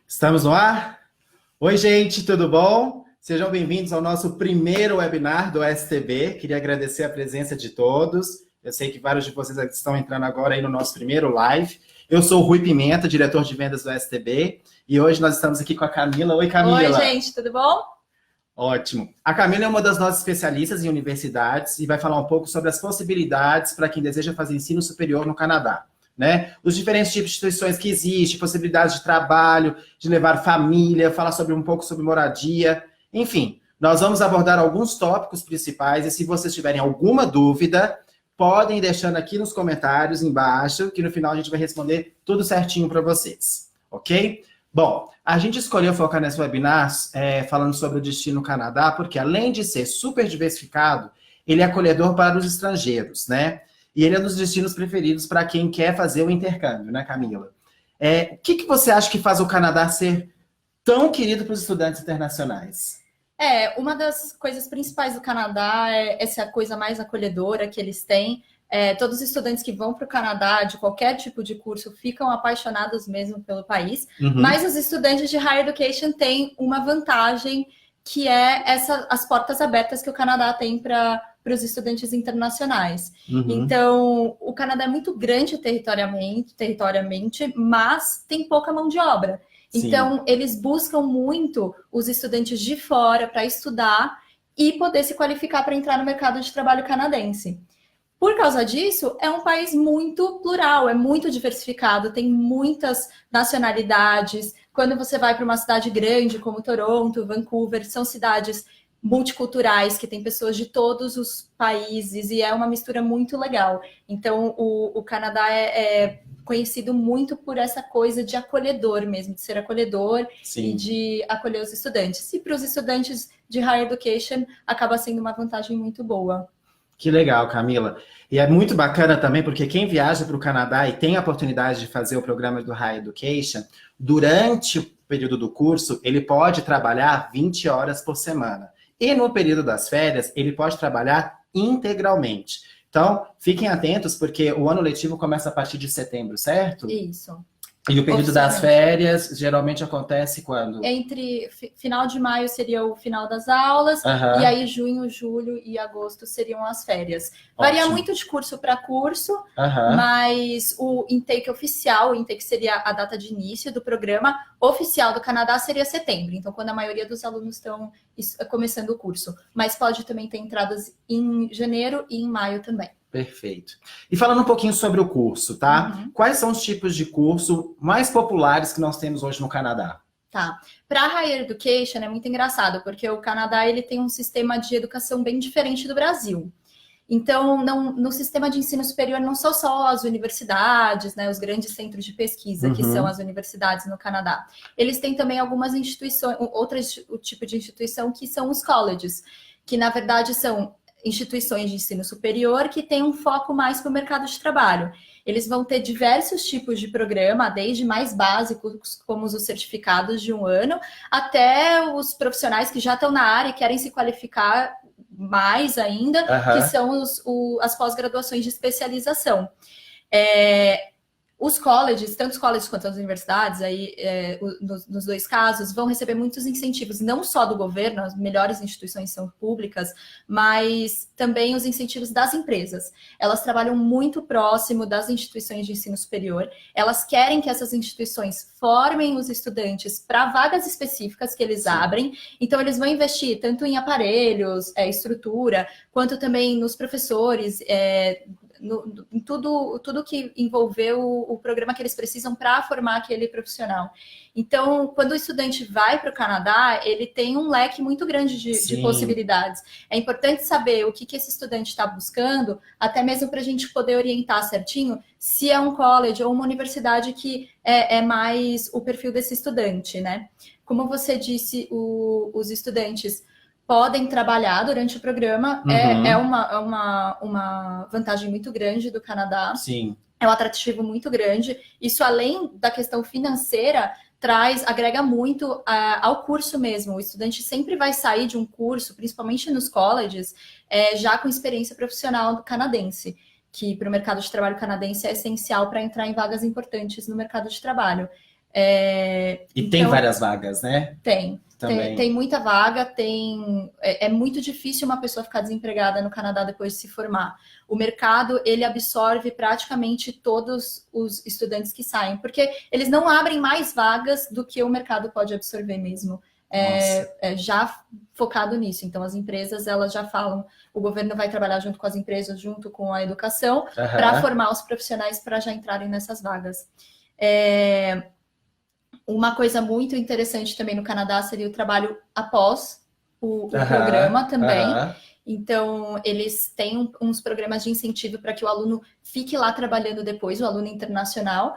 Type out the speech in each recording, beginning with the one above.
Estamos no ar? Oi, gente, tudo bom? Sejam bem-vindos ao nosso primeiro webinar do STB. Queria agradecer a presença de todos. Eu sei que vários de vocês estão entrando agora aí no nosso primeiro live. Eu sou o Rui Pimenta, diretor de vendas do STB, e hoje nós estamos aqui com a Camila. Oi, Camila. Oi, gente, tudo bom? Ótimo. A Camila é uma das nossas especialistas em universidades e vai falar um pouco sobre as possibilidades para quem deseja fazer ensino superior no Canadá. Né? Os diferentes tipos de instituições que existem, possibilidades de trabalho, de levar família, falar um pouco sobre moradia, enfim, nós vamos abordar alguns tópicos principais e se vocês tiverem alguma dúvida, podem ir deixando aqui nos comentários embaixo, que no final a gente vai responder tudo certinho para vocês, ok? Bom, a gente escolheu focar nesse webinar falando sobre o destino Canadá, porque além de ser super diversificado, ele é acolhedor para os estrangeiros, né? E ele é um dos destinos preferidos para quem quer fazer o intercâmbio, né, Camila? O que você acha que faz o Canadá ser tão querido para os estudantes internacionais? Uma das coisas principais do Canadá é essa coisa mais acolhedora que eles têm. Todos os estudantes que vão para o Canadá, de qualquer tipo de curso, ficam apaixonados mesmo pelo país. Mas os estudantes de Higher Education têm uma vantagem, que é as portas abertas que o Canadá tem para os estudantes internacionais. Então, o Canadá é muito grande territorialmente, mas tem pouca mão de obra. Sim. Então, eles buscam muito os estudantes de fora para estudar e poder se qualificar para entrar no mercado de trabalho canadense. Por causa disso, é um país muito plural, é muito diversificado, tem muitas nacionalidades. Quando você vai para uma cidade grande como Toronto, Vancouver, são cidades multiculturais, que tem pessoas de todos os países, e é uma mistura muito legal. Então, o Canadá é conhecido muito por essa coisa de acolhedor mesmo, de ser acolhedor. Sim. E de acolher os estudantes. E para os estudantes de Higher Education, acaba sendo uma vantagem muito boa. Que legal, Camila. E é muito bacana também, porque quem viaja para o Canadá e tem a oportunidade de fazer o programa do Higher Education, durante o período do curso, ele pode trabalhar 20 horas por semana. E no período das férias, ele pode trabalhar integralmente. Então, fiquem atentos, porque o ano letivo começa a partir de setembro, certo? Isso. E o período das férias geralmente acontece quando? Entre final de maio seria o final das aulas, e aí junho, julho e agosto seriam as férias. Varia muito de curso para curso, mas o intake oficial, o intake seria a data de início do programa oficial do Canadá, seria setembro. Então, quando a maioria dos alunos estão começando o curso. Mas pode também ter entradas em janeiro e em maio também. Perfeito. E falando um pouquinho sobre o curso, tá? Quais são os tipos de curso mais populares que nós temos hoje no Canadá? Tá. Para Higher Education é muito engraçado, porque o Canadá ele tem um sistema de educação bem diferente do Brasil. Então, no sistema de ensino superior não são só as universidades, né, os grandes centros de pesquisa, que são as universidades no Canadá. Eles têm também algumas instituições, o tipo de instituição que são os colleges, que na verdade são instituições de ensino superior que têm um foco mais para o mercado de trabalho. Eles vão ter diversos tipos de programa, desde mais básicos, como os certificados de 1 ano, até os profissionais que já estão na área e querem se qualificar mais ainda, que são as pós-graduações de especialização. Os colleges, tanto os colleges quanto as universidades, nos dois casos, vão receber muitos incentivos, não só do governo, as melhores instituições são públicas, mas também os incentivos das empresas. Elas trabalham muito próximo das instituições de ensino superior, elas querem que essas instituições formem os estudantes para vagas específicas que eles abrem, então eles vão investir tanto em aparelhos, estrutura, quanto também nos professores, em tudo que envolveu o programa que eles precisam para formar aquele profissional. Então, quando o estudante vai para o Canadá, ele tem um leque muito grande de possibilidades. É importante saber o que esse estudante está buscando, até mesmo para a gente poder orientar certinho se é um college ou uma universidade que é mais o perfil desse estudante, né? Como você disse, os estudantes podem trabalhar durante o programa, é uma vantagem muito grande do Canadá. Sim. É um atrativo muito grande. Isso, além da questão financeira, agrega muito ao curso mesmo. O estudante sempre vai sair de um curso, principalmente nos colleges, já com experiência profissional canadense, que para o mercado de trabalho canadense é essencial para entrar em vagas importantes no mercado de trabalho. E tem várias vagas, né? Tem muita vaga, é muito difícil uma pessoa ficar desempregada no Canadá depois de se formar. O mercado, ele absorve praticamente todos os estudantes que saem, porque eles não abrem mais vagas do que o mercado pode absorver mesmo. Já focado nisso. Então, as empresas, elas já falam, o governo vai trabalhar junto com as empresas, junto com a educação, para formar os profissionais para já entrarem nessas vagas. Uma coisa muito interessante também no Canadá seria o trabalho após o programa também. Então, eles têm uns programas de incentivo para que o aluno fique lá trabalhando depois, o aluno internacional.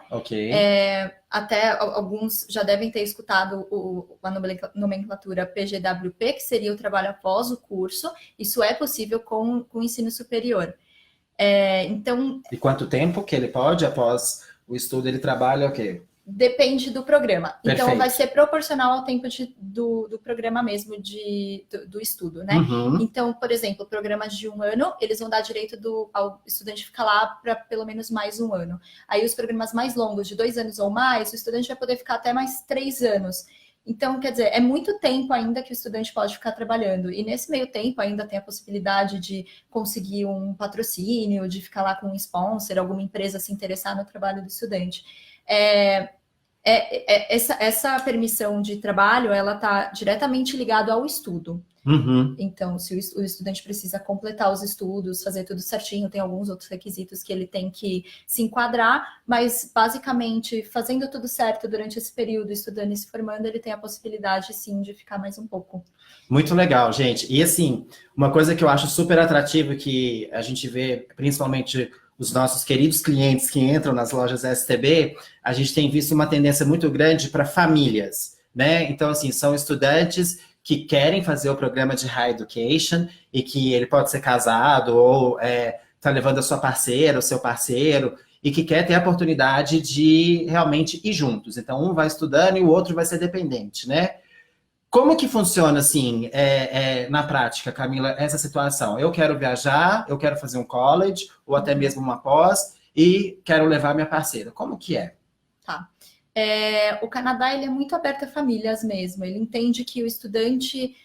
Até alguns já devem ter escutado a nomenclatura PGWP, que seria o trabalho após o curso. Isso é possível com o ensino superior. Então, e quanto tempo que ele pode, após o estudo, ele trabalha o quê? Depende do programa. Perfeito. Então, vai ser proporcional ao tempo do programa mesmo, do estudo, né? Então, por exemplo, programas de 1 ano, eles vão dar direito ao estudante ficar lá para pelo menos mais 1 ano. Aí, os programas mais longos, de 2 anos ou mais, o estudante vai poder ficar até mais 3 anos. Então, quer dizer, é muito tempo ainda que o estudante pode ficar trabalhando. E nesse meio tempo ainda tem a possibilidade de conseguir um patrocínio, de ficar lá com um sponsor, alguma empresa se interessar no trabalho do estudante. Essa permissão de trabalho, ela está diretamente ligada ao estudo. Então, se o estudante precisa completar os estudos, fazer tudo certinho, tem alguns outros requisitos que ele tem que se enquadrar, mas, basicamente, fazendo tudo certo durante esse período, estudando e se formando, ele tem a possibilidade, sim, de ficar mais um pouco. Muito legal, gente. E, assim, uma coisa que eu acho super atrativa, que a gente vê, principalmente os nossos queridos clientes que entram nas lojas STB, a gente tem visto uma tendência muito grande para famílias, né? Então, assim, são estudantes que querem fazer o programa de Higher Education e que ele pode ser casado ou tá levando a sua parceira, o seu parceiro, e que quer ter a oportunidade de realmente ir juntos. Então, um vai estudando e o outro vai ser dependente, né? Como que funciona, assim, na prática, Camila, essa situação? Eu quero viajar, eu quero fazer um college, ou até mesmo uma pós, e quero levar minha parceira. Como que é? Tá. O Canadá, ele é muito aberto a famílias mesmo. Ele entende que o estudante...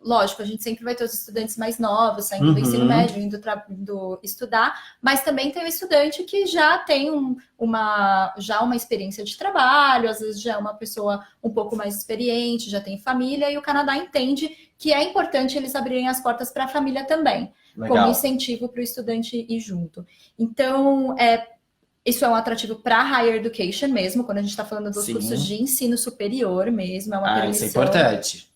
lógico, a gente sempre vai ter os estudantes mais novos, saindo do ensino médio, indo estudar, mas também tem o estudante que já tem uma experiência de trabalho, às vezes já é uma pessoa um pouco mais experiente, já tem família, e o Canadá entende que é importante eles abrirem as portas para a família também, como incentivo para o estudante ir junto. Então, isso é um atrativo para Higher Education mesmo, quando a gente está falando dos cursos de ensino superior mesmo, é uma permissão. Isso é importante.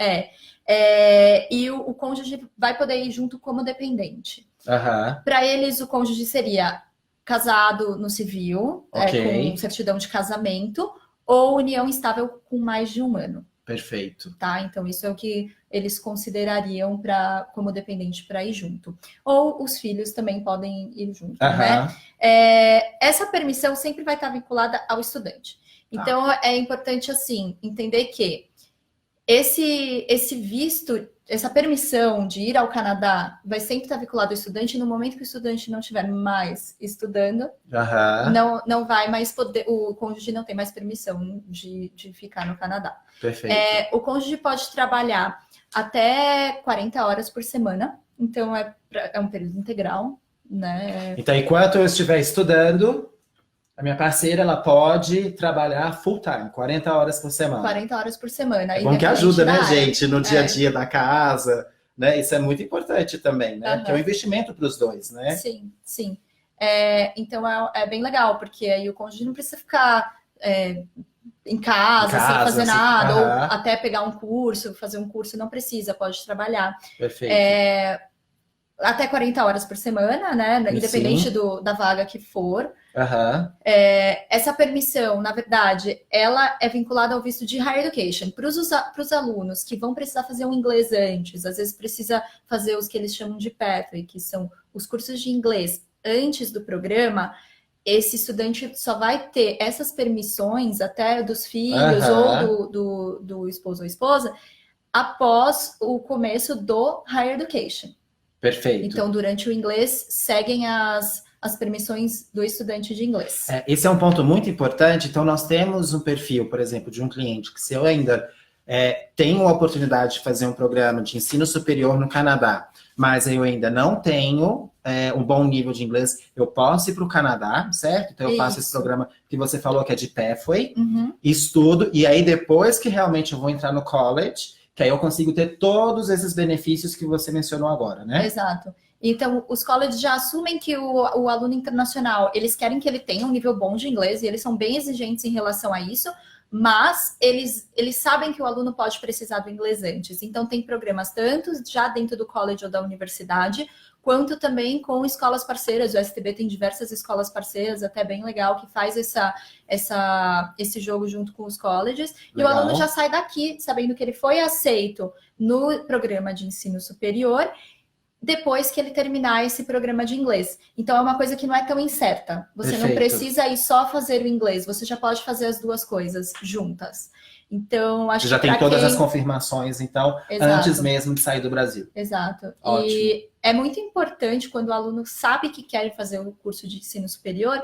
E o cônjuge vai poder ir junto como dependente. Aham. Para eles, o cônjuge seria casado no civil, com certidão de casamento, ou união estável com mais de 1 ano. Perfeito. Tá? Então, isso é o que eles considerariam como dependente para ir junto. Ou os filhos também podem ir junto, né? Essa permissão sempre vai estar vinculada ao estudante. Então, é importante, assim, entender que esse visto, essa permissão de ir ao Canadá vai sempre estar vinculado ao estudante. No momento que o estudante não estiver mais estudando, não vai mais poder, o cônjuge não tem mais permissão de ficar no Canadá. Perfeito. O cônjuge pode trabalhar até 40 horas por semana, então é um período integral, né? Então, enquanto eu estiver estudando, a minha parceira, ela pode trabalhar full time, 40 horas por semana. 40 horas por semana. É bom que ajuda, né, gente, no dia a dia da casa, né? Isso é muito importante também, né? Porque é um investimento para os dois, né? Sim, sim. Então, é bem legal, porque aí o cônjuge não precisa ficar em casa sem fazer nada, ou até pegar um curso, fazer um curso, não precisa, pode trabalhar. Perfeito. Até 40 horas por semana, né? Independente da vaga que for. Essa permissão, na verdade, ela é vinculada ao visto de Higher Education. Para os alunos que vão precisar fazer um inglês antes, às vezes precisa fazer os que eles chamam de Pathway, que são os cursos de inglês antes do programa, esse estudante só vai ter essas permissões até dos filhos ou do esposo ou esposa após o começo do Higher Education. Perfeito. Então, durante o inglês, seguem as as permissões do estudante de inglês. Esse é um ponto muito importante. Então, nós temos um perfil, por exemplo, de um cliente que, se eu ainda tenho a oportunidade de fazer um programa de ensino superior no Canadá, mas eu ainda não tenho um bom nível de inglês, eu posso ir para o Canadá, certo? Então, eu faço esse programa que você falou que é de Pathway, estudo, e aí depois que realmente eu vou entrar no college, que aí eu consigo ter todos esses benefícios que você mencionou agora, né? Exato. Então, os colleges já assumem que o aluno internacional, eles querem que ele tenha um nível bom de inglês, e eles são bem exigentes em relação a isso, mas eles sabem que o aluno pode precisar do inglês antes. Então, tem programas tanto já dentro do college ou da universidade, quanto também com escolas parceiras. O STB tem diversas escolas parceiras, até bem legal, que faz esse jogo junto com os colleges. Legal. E o aluno já sai daqui sabendo que ele foi aceito no programa de ensino superior, depois que ele terminar esse programa de inglês. Então, é uma coisa que não é tão incerta. Você Perfeito. Não precisa ir só fazer o inglês, você já pode fazer as duas coisas juntas. Então, acho já que tem todas as confirmações, então, Exato. Antes mesmo de sair do Brasil. Exato. Ótimo. E é muito importante quando o aluno sabe que quer fazer o curso de ensino superior,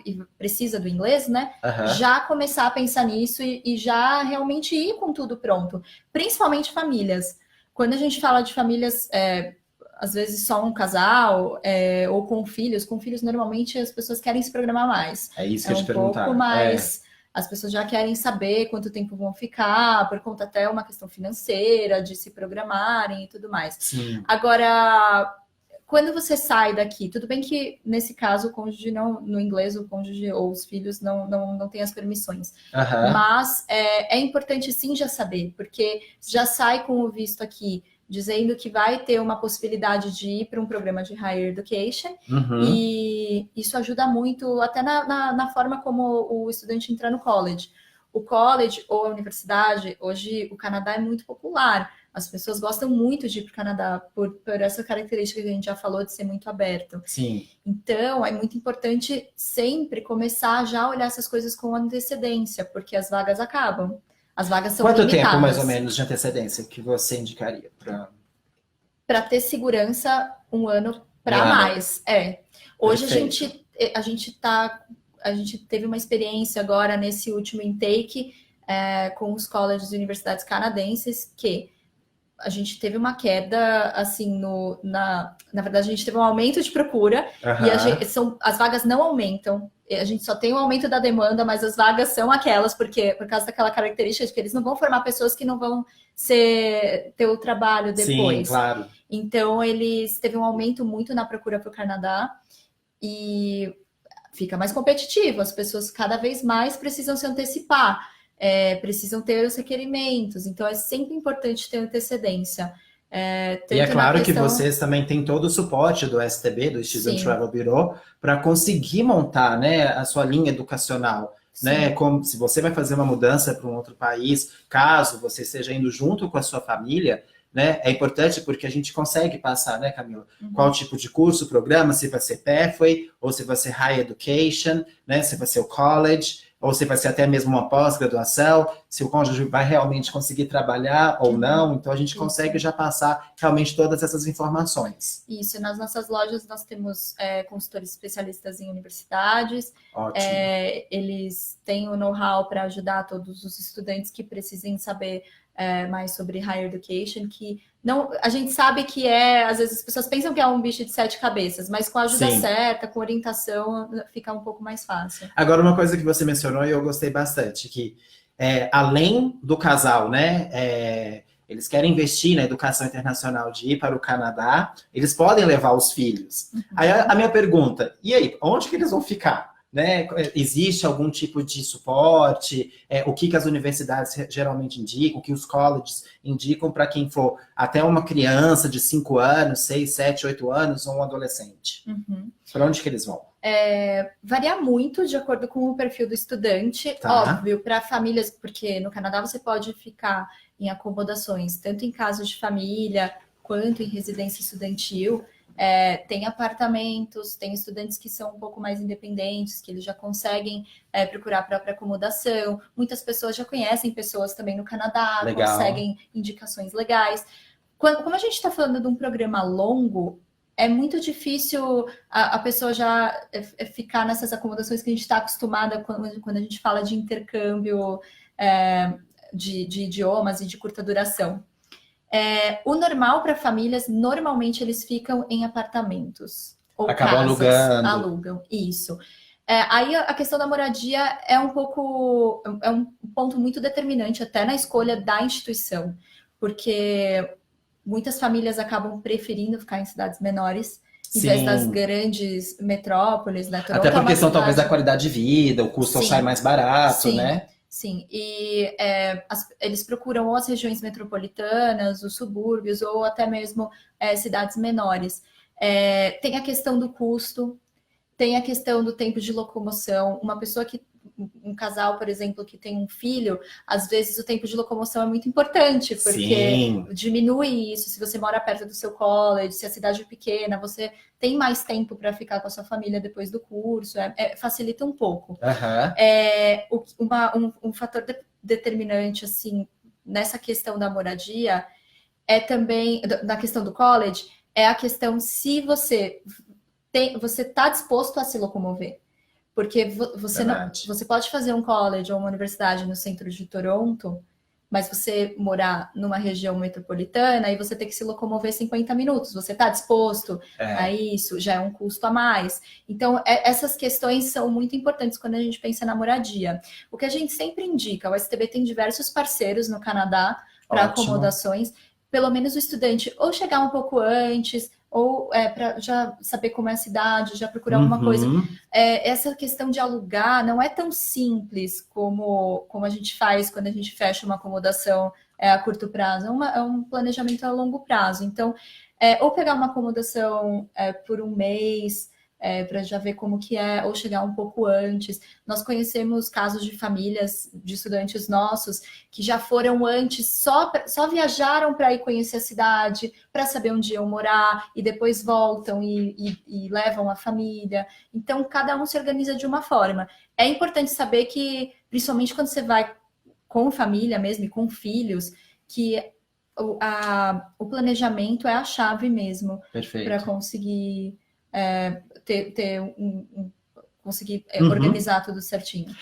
e precisa do inglês, né? Já começar a pensar nisso e já realmente ir com tudo pronto. Principalmente famílias. Quando a gente fala de famílias... às vezes só um casal, ou com filhos. Com filhos, normalmente, as pessoas querem se programar mais. É isso que eu te perguntar. Um pouco mais... As pessoas já querem saber quanto tempo vão ficar, por conta até uma questão financeira, de se programarem e tudo mais. Sim. Agora, quando você sai daqui, tudo bem que, nesse caso, o cônjuge não, no inglês, o cônjuge ou os filhos não têm as permissões. Mas é importante, sim, já saber, porque já sai com o visto aqui, dizendo que vai ter uma possibilidade de ir para um programa de Higher Education, e isso ajuda muito até na forma como o estudante entra no college. O college ou a universidade, hoje o Canadá é muito popular, as pessoas gostam muito de ir para o Canadá por essa característica que a gente já falou de ser muito aberto. Sim. Então, é muito importante sempre começar já a olhar essas coisas com antecedência, porque as vagas acabam. As vagas são Quanto limitadas. tempo, mais ou menos, de antecedência que você indicaria para ter segurança, 1 ano para mais? Hoje a gente teve uma experiência agora nesse último intake com os colleges e universidades canadenses, que a gente teve uma queda, assim, na verdade, a gente teve um aumento de procura, e as vagas não aumentam. A gente só tem um aumento da demanda, mas as vagas são aquelas, por causa daquela característica de que eles não vão formar pessoas que não vão ter o trabalho depois. Sim, claro. Então, eles teve um aumento muito na procura para o Canadá, e fica mais competitivo. As pessoas cada vez mais precisam se antecipar, precisam ter os requerimentos. Então, é sempre importante ter antecedência. E é claro que vocês também têm todo o suporte do STB, do Student Travel Bureau, para conseguir montar, né, a sua linha educacional. Né, como se você vai fazer uma mudança para um outro país, caso você esteja indo junto com a sua família, né, é importante porque a gente consegue passar, né, Camila? Qual tipo de curso, programa, se vai ser Pathway, ou se vai ser Higher Education, né, se vai ser o college, ou se vai ser até mesmo uma pós-graduação, se o cônjuge vai realmente conseguir trabalhar ou não. Então, a gente consegue já passar realmente todas essas informações. Isso, nas nossas lojas nós temos consultores especialistas em universidades. Ótimo. Eles têm o know-how para ajudar todos os estudantes que precisem saber mais sobre Higher Education, que não, a gente sabe que às vezes as pessoas pensam que é um bicho de 7 cabeças, mas com a ajuda certa, com orientação, fica um pouco mais fácil. Agora, uma coisa que você mencionou e eu gostei bastante, que além do casal, né, eles querem investir na educação internacional de ir para o Canadá, eles podem levar os filhos. Aí a minha pergunta, e aí, onde que eles vão ficar? Né? Existe algum tipo de suporte? O que as universidades geralmente indicam, o que os colleges indicam para quem for até uma criança de 5 anos, 6, 7, 8 anos, ou um adolescente? Para onde que eles vão? Varia muito de acordo com o perfil do estudante. Óbvio, para famílias, porque no Canadá você pode ficar em acomodações, tanto em casas de família, quanto em residência estudantil. Tem apartamentos, tem estudantes que são um pouco mais independentes, que eles já conseguem procurar a própria acomodação. Muitas pessoas já conhecem pessoas também no Canadá, conseguem indicações legais. Como a gente está falando de um programa longo, é muito difícil a pessoa já ficar nessas acomodações que a gente está acostumada quando a gente fala de intercâmbio de idiomas e de curta duração. O normal para famílias, normalmente eles ficam em apartamentos ou Acabam casas, alugando. alugam, isso. Aí a questão da moradia é um ponto muito determinante até na escolha da instituição, porque muitas famílias acabam preferindo ficar em cidades menores, em vez das Sim. grandes metrópoles, né? Toronto Até por é uma questão, talvez, da cidade. qualidade de vida, o custo Sim, sai mais barato, sim, né? sim. E eles procuram ou as regiões metropolitanas, os subúrbios, ou até mesmo cidades menores. Tem a questão do custo, tem a questão do tempo de locomoção. Um casal, por exemplo, que tem um filho, às vezes o tempo de locomoção é muito importante, porque Sim. diminui isso. Se você mora perto do seu college, se a cidade é pequena, você tem mais tempo para ficar com a sua família depois do curso, facilita um pouco. Aham. Um fator determinante, assim, nessa questão da moradia, é também, na questão do college, é a questão se você está disposto a se locomover. Porque você pode fazer um college ou uma universidade no centro de Toronto, mas você morar numa região metropolitana e você ter que se locomover 50 minutos. Você está disposto a isso? Já é um custo a mais. Então, essas questões são muito importantes quando a gente pensa na moradia. O que a gente sempre indica, o STB tem diversos parceiros no Canadá para acomodações, pelo menos o estudante ou chegar um pouco antes, ou para já saber como é a cidade, já procurar alguma coisa. Essa questão de alugar não é tão simples como a gente faz quando a gente fecha uma acomodação a curto prazo. É um planejamento a longo prazo. Então, ou pegar uma acomodação por um mês, para já ver como que é, ou chegar um pouco antes. Nós conhecemos casos de famílias, de estudantes nossos, que já foram antes, só viajaram para ir conhecer a cidade, para saber onde iam morar, e depois voltam e levam a família. Então, cada um se organiza de uma forma. É importante saber que, principalmente quando você vai com família mesmo, e com filhos, que o planejamento é a chave mesmo para conseguir conseguir organizar tudo certinho.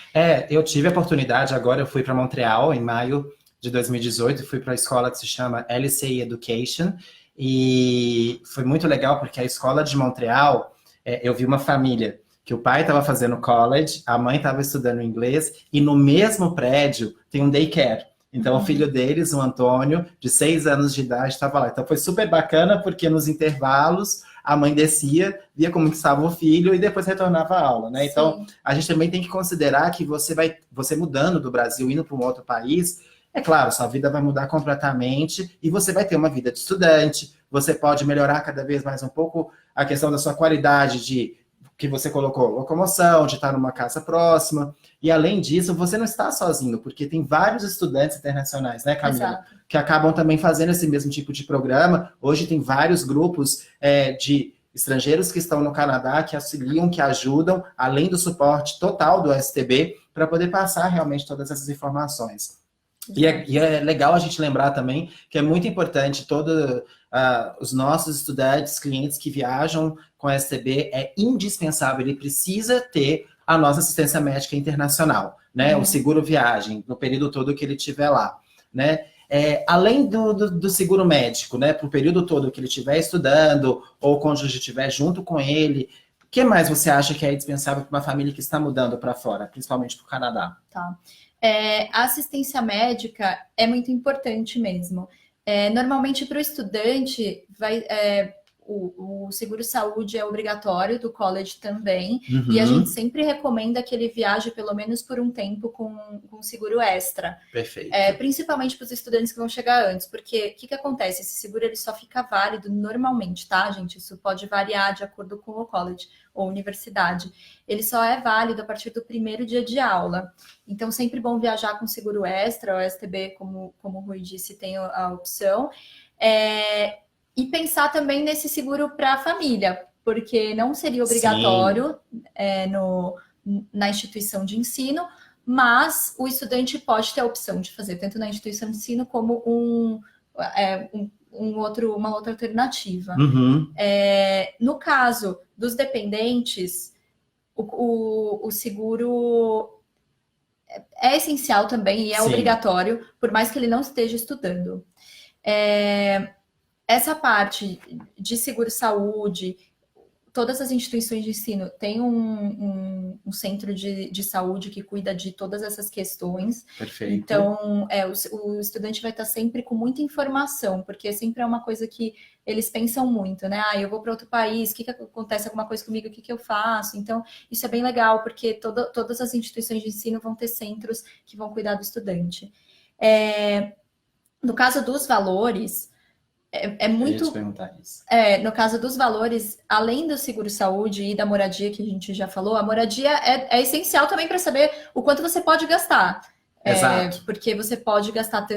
Eu tive a oportunidade, agora eu fui para Montreal em maio de 2018, fui para a escola que se chama LCE Education, e foi muito legal porque a escola de Montreal, eu vi uma família que o pai estava fazendo college, a mãe estava estudando inglês, e no mesmo prédio tem um daycare. Então, o filho deles, o Antônio, de 6 anos de idade, estava lá. Então, foi super bacana, porque nos intervalos, a mãe descia, via como estava o filho e depois retornava à aula, né? Então, a gente também tem que considerar que você mudando do Brasil, indo para um outro país, é claro, sua vida vai mudar completamente e você vai ter uma vida de estudante, você pode melhorar cada vez mais um pouco a questão da sua qualidade de que você colocou, locomoção, de estar numa casa próxima. E, além disso, você não está sozinho, porque tem vários estudantes internacionais, né, Camila? Exato. Que acabam também fazendo esse mesmo tipo de programa. Hoje tem vários grupos de estrangeiros que estão no Canadá, que auxiliam, que ajudam, além do suporte total do STB, para poder passar realmente todas essas informações. E é legal a gente lembrar também que é muito importante os nossos estudantes, clientes que viajam com a STB, é indispensável, ele precisa ter a nossa assistência médica internacional, né? O seguro viagem, no período todo que ele estiver lá, né? Além do seguro médico, né? Para o período todo que ele estiver estudando, ou o cônjuge estiver junto com ele, o que mais você acha que é indispensável para uma família que está mudando para fora, principalmente para o Canadá? Tá. A assistência médica é muito importante mesmo. Normalmente, para o estudante, o seguro-saúde é obrigatório, do college também, e a gente sempre recomenda que ele viaje pelo menos por um tempo com seguro extra. Perfeito. Principalmente para os estudantes que vão chegar antes, porque o que acontece? Esse seguro ele só fica válido normalmente, tá, gente? Isso pode variar de acordo com o college ou universidade. Ele só é válido a partir do primeiro dia de aula. Então, sempre bom viajar com seguro extra, o STB, como o Rui disse, tem a opção. E pensar também nesse seguro para a família, porque não seria obrigatório na instituição de ensino, mas o estudante pode ter a opção de fazer tanto na instituição de ensino como uma outra alternativa. Uhum. No caso dos dependentes, o seguro é essencial também e é Sim. obrigatório, por mais que ele não esteja estudando. Essa parte de seguro-saúde, todas as instituições de ensino têm um centro de saúde que cuida de todas essas questões. Perfeito. Então, o estudante vai estar sempre com muita informação, porque sempre é uma coisa que eles pensam muito, né? Ah, eu vou para outro país, o que acontece alguma coisa comigo, o que eu faço? Então, isso é bem legal, porque todas as instituições de ensino vão ter centros que vão cuidar do estudante. No caso dos valores, muito. Eu ia te perguntar isso. No caso dos valores, além do seguro-saúde e da moradia que a gente já falou, a moradia é essencial também para saber o quanto você pode gastar. Exato. Porque você pode gastar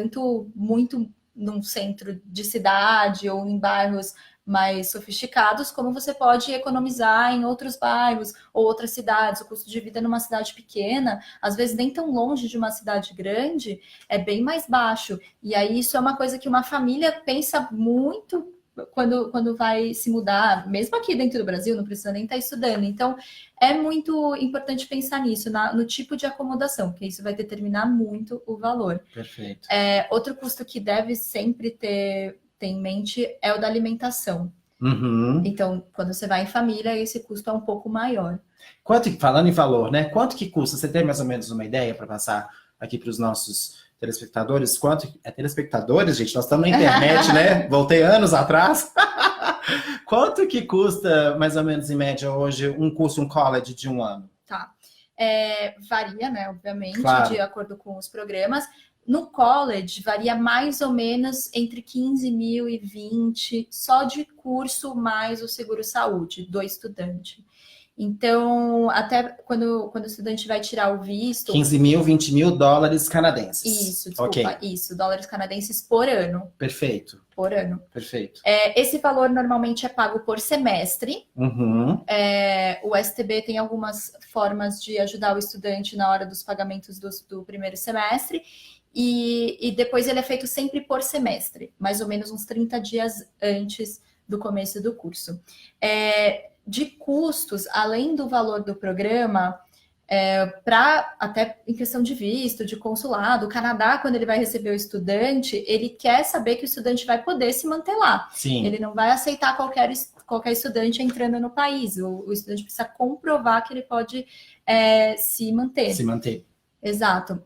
muito num centro de cidade ou em bairros mais sofisticados, como você pode economizar em outros bairros ou outras cidades. O custo de vida numa cidade pequena, às vezes nem tão longe de uma cidade grande, é bem mais baixo. E aí isso é uma coisa que uma família pensa muito quando vai se mudar, mesmo aqui dentro do Brasil, não precisa nem estar estudando. Então, é muito importante pensar nisso, no tipo de acomodação, porque isso vai determinar muito o valor. Perfeito. Outro custo que deve sempre ter em mente é o da alimentação. Uhum. Então, quando você vai em família, esse custo é um pouco maior. Falando em valor, né? Quanto que custa? Você tem mais ou menos uma ideia para passar aqui para os nossos telespectadores? Telespectadores, gente? Nós estamos na internet, né? Voltei anos atrás. Quanto que custa, mais ou menos, em média, hoje, um college de um ano? Tá. Varia, né? Obviamente, Claro. De acordo com os programas. No college, varia mais ou menos entre 15 mil e 20, só de curso mais o seguro-saúde do estudante. Então, até quando o estudante vai tirar o visto... 15 mil, 20 mil dólares canadenses. Isso, desculpa, okay. Isso, dólares canadenses por ano. Perfeito. Por ano. Perfeito. Esse valor normalmente é pago por semestre. Uhum. O STB tem algumas formas de ajudar o estudante na hora dos pagamentos do primeiro semestre. E depois ele é feito sempre por semestre, mais ou menos uns 30 dias antes do começo do curso. De custos, além do valor do programa, até em questão de visto, de consulado, o Canadá, quando ele vai receber o estudante, ele quer saber que o estudante vai poder se manter lá. Sim. Ele não vai aceitar qualquer estudante entrando no país. O estudante precisa comprovar que ele pode se manter. Se manter. Exato.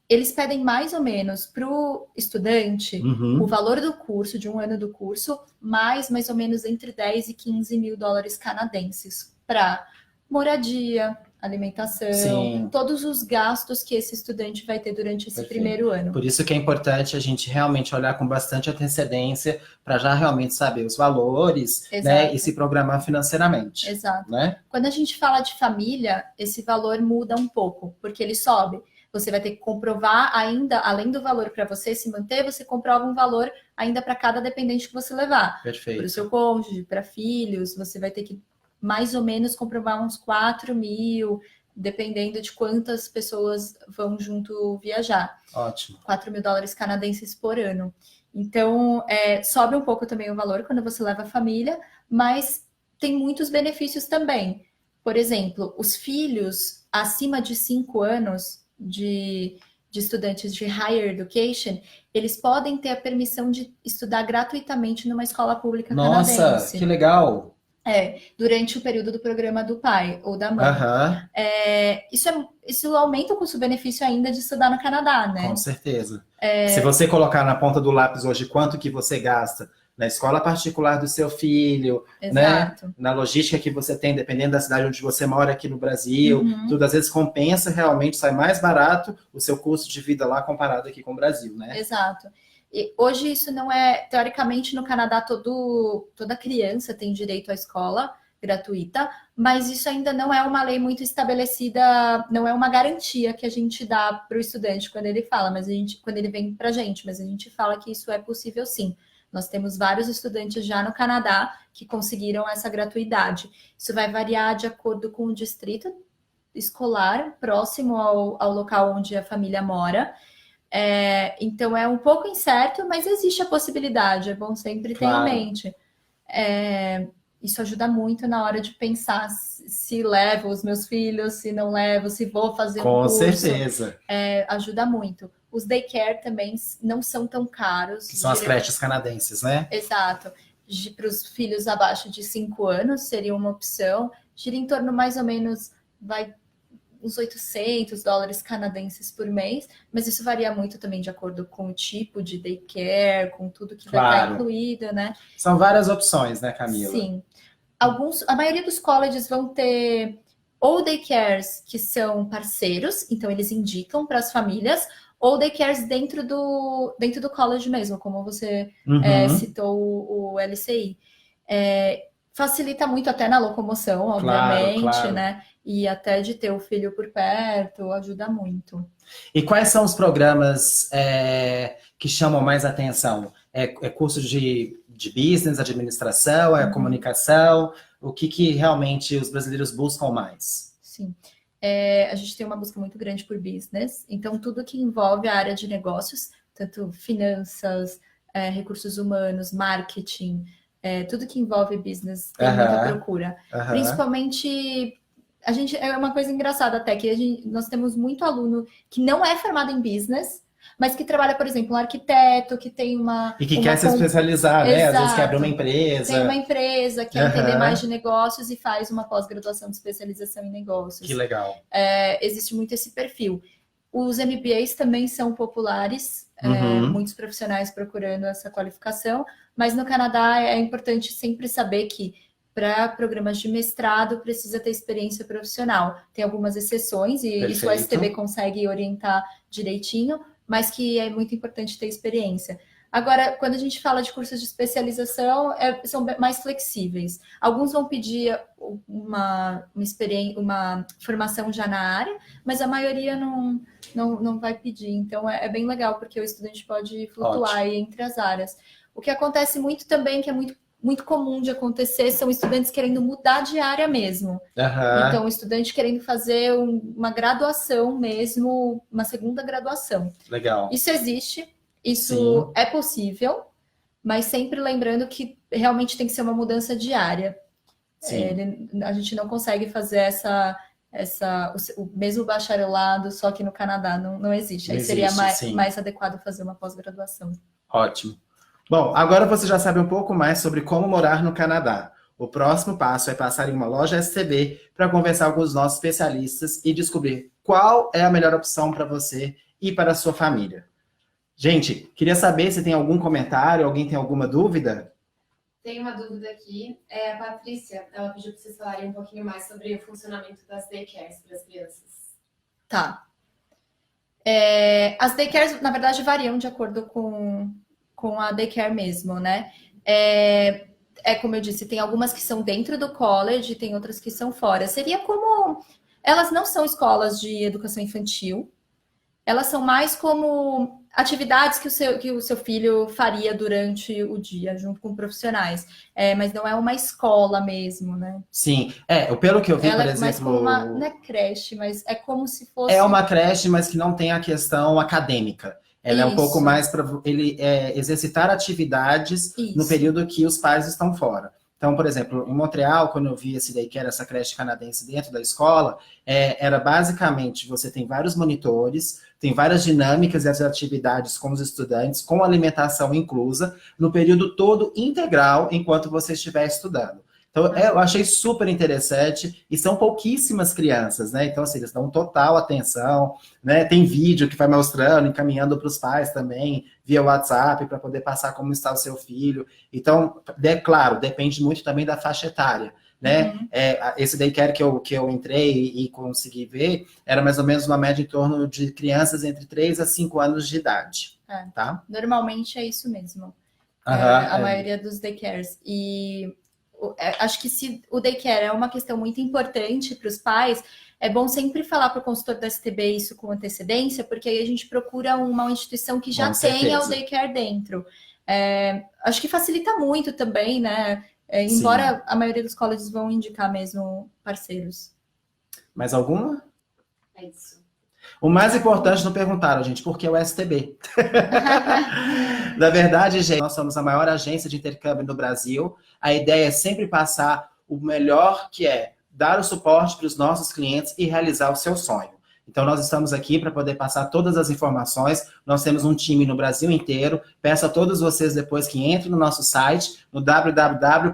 Eles pedem mais ou menos para o estudante o valor do curso, de um ano do curso, mais ou menos entre 10 e 15 mil dólares canadenses para moradia, alimentação, Sim. Todos os gastos que esse estudante vai ter durante esse primeiro ano. Por isso que é importante a gente realmente olhar com bastante antecedência para já realmente saber os valores, né, e se programar financeiramente. Exato. Né? Quando a gente fala de família, esse valor muda um pouco, porque ele sobe. Você vai ter que comprovar ainda, além do valor para você se manter, você comprova um valor ainda para cada dependente que você levar. Perfeito. Para o seu cônjuge, para filhos, você vai ter que mais ou menos comprovar uns 4 mil, dependendo de quantas pessoas vão junto viajar. Ótimo. 4 mil dólares canadenses por ano. Então, sobe um pouco também o valor quando você leva a família, mas tem muitos benefícios também. Por exemplo, os filhos acima de 5 anos de estudantes de higher education, eles podem ter a permissão de estudar gratuitamente numa escola pública canadense. Nossa, que legal! Durante o período do programa do pai ou da mãe. Isso aumenta o custo-benefício ainda de estudar no Canadá, né? Com certeza. Se você colocar na ponta do lápis hoje quanto que você gasta na escola particular do seu filho, Exato. Né? Na logística que você tem, dependendo da cidade onde você mora aqui no Brasil, tudo às vezes compensa realmente, sai mais barato o seu custo de vida lá comparado aqui com o Brasil, né? Exato. E hoje isso não é, teoricamente no Canadá toda criança tem direito à escola gratuita, mas isso ainda não é uma lei muito estabelecida, não é uma garantia que a gente dá para o estudante quando ele fala, quando ele vem para a gente, mas a gente fala que isso é possível sim. Nós temos vários estudantes já no Canadá que conseguiram essa gratuidade. Isso vai variar de acordo com o distrito escolar próximo ao local onde a família mora. Então é um pouco incerto, mas existe a possibilidade, é bom sempre ter em mente. Isso ajuda muito na hora de pensar se levo os meus filhos, se não levo, se vou fazer um curso. Com certeza. Ajuda muito. Os daycare também não são tão caros. Que são as creches canadenses, né? Exato. Para os filhos abaixo de 5 anos seria uma opção. Gira em torno mais ou menos, uns $800 canadenses por mês, mas isso varia muito também de acordo com o tipo de daycare, com tudo que vai estar incluído, né? São várias opções, né, Camila? Sim. A maioria dos colleges vão ter ou daycares que são parceiros, então eles indicam para as famílias, ou daycares dentro do college mesmo, como você citou o LCI. Facilita muito até na locomoção, obviamente, né? E até de ter o filho por perto, ajuda muito. E quais são os programas que chamam mais atenção? É curso de business, administração, comunicação? O que realmente os brasileiros buscam mais? Sim. A gente tem uma busca muito grande por business, então tudo que envolve a área de negócios, tanto finanças, recursos humanos, marketing, tudo que envolve business tem muita procura. Principalmente, é uma coisa engraçada até, que nós temos muito aluno que não é formado em business, mas que trabalha, por exemplo, um arquiteto, que tem uma... E que quer se especializar, né? Às vezes quer abrir uma empresa. Tem uma empresa, quer entender mais de negócios e faz uma pós-graduação de especialização em negócios. Que legal. Existe muito esse perfil. Os MBAs também são populares, muitos profissionais procurando essa qualificação, mas no Canadá é importante sempre saber que para programas de mestrado precisa ter experiência profissional. Tem algumas exceções e isso o STB consegue orientar direitinho, mas que é muito importante ter experiência. Agora, quando a gente fala de cursos de especialização, são mais flexíveis. Alguns vão pedir uma formação já na área, mas a maioria não vai pedir. Então, é bem legal, porque o estudante pode flutuar aí entre as áreas. O que acontece muito também, que é muito comum de acontecer, são estudantes querendo mudar de área mesmo. Então, o estudante querendo fazer uma graduação mesmo, uma segunda graduação. Legal. Isso existe, isso é possível, mas sempre lembrando que realmente tem que ser uma mudança de área. A gente não consegue fazer o mesmo bacharelado, só que no Canadá não existe. Aí seria mais adequado fazer uma pós-graduação. Ótimo. Bom, agora você já sabe um pouco mais sobre como morar no Canadá. O próximo passo é passar em uma loja STB para conversar com os nossos especialistas e descobrir qual é a melhor opção para você e para a sua família. Gente, queria saber se tem algum comentário, alguém tem alguma dúvida? Tem uma dúvida aqui. A Patrícia, ela pediu para vocês falarem um pouquinho mais sobre o funcionamento das daycares para as crianças. Tá. As daycares, na verdade, variam de acordo com a daycare mesmo, né? Como eu disse, tem algumas que são dentro do college, tem outras que são fora. Seria como... Elas não são escolas de educação infantil, elas são mais como atividades que o seu filho faria durante o dia, junto com profissionais. Mas não é uma escola mesmo, né? Sim. Pelo que eu vi, ela por exemplo... não é creche, mas é como se fosse... É uma creche, mas que não tem a questão acadêmica. Ela é um pouco mais para ele exercitar atividades no período que os pais estão fora. Então, por exemplo, em Montreal, quando eu vi esse daycare, essa creche canadense dentro da escola, era basicamente, você tem vários monitores, tem várias dinâmicas e as atividades com os estudantes, com alimentação inclusa, no período todo integral, enquanto você estiver estudando. Então, eu achei super interessante, e são pouquíssimas crianças, né? Então, assim, eles dão total atenção, né? Tem vídeo que vai mostrando, encaminhando para os pais também, via WhatsApp, para poder passar como está o seu filho. Então, claro, depende muito também da faixa etária, né? Esse daycare que eu entrei e consegui ver, era mais ou menos uma média em torno de crianças entre 3 a 5 anos de idade, tá? Normalmente é isso mesmo. A maioria dos daycares. E... acho que se o daycare é uma questão muito importante para os pais, é bom sempre falar para o consultor da STB isso com antecedência, porque aí a gente procura uma instituição que já tenha o daycare dentro. Acho que facilita muito também, né? Embora a maioria dos colleges vão indicar mesmo parceiros. Mais alguma? É isso. O mais importante não perguntaram, gente, por que o STB? Na verdade, gente, nós somos a maior agência de intercâmbio no Brasil. A ideia é sempre passar o melhor que é dar o suporte para os nossos clientes e realizar o seu sonho. Então, nós estamos aqui para poder passar todas as informações. Nós temos um time no Brasil inteiro. Peço a todos vocês depois que entrem no nosso site, no www.stb.com.br.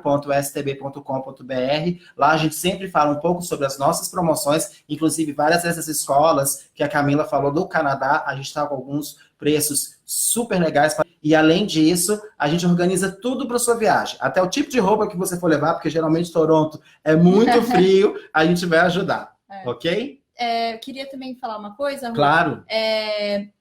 Lá a gente sempre fala um pouco sobre as nossas promoções, inclusive várias dessas escolas que a Camila falou do Canadá. A gente está com alguns preços super legais. E, além disso, a gente organiza tudo para a sua viagem. Até o tipo de roupa que você for levar, porque geralmente Toronto é muito frio, a gente vai ajudar. Ok? Queria também falar uma coisa, Ru. Claro.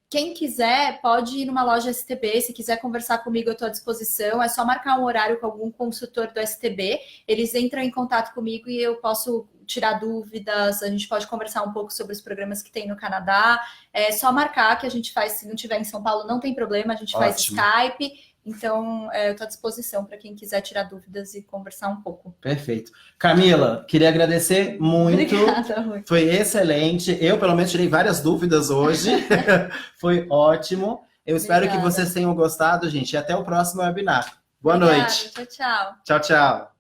Quem quiser pode ir numa loja STB, se quiser conversar comigo eu estou à disposição, é só marcar um horário com algum consultor do STB, eles entram em contato comigo e eu posso tirar dúvidas, a gente pode conversar um pouco sobre os programas que tem no Canadá, é só marcar que a gente faz, se não tiver em São Paulo não tem problema, a gente faz Skype. Então, eu estou à disposição para quem quiser tirar dúvidas e conversar um pouco. Perfeito. Camila, queria agradecer muito. Obrigada, Rui. Foi excelente. Eu, pelo menos, tirei várias dúvidas hoje. Foi ótimo. Eu espero que vocês tenham gostado, gente. E até o próximo webinar. Boa noite. Tchau, tchau. Tchau, tchau.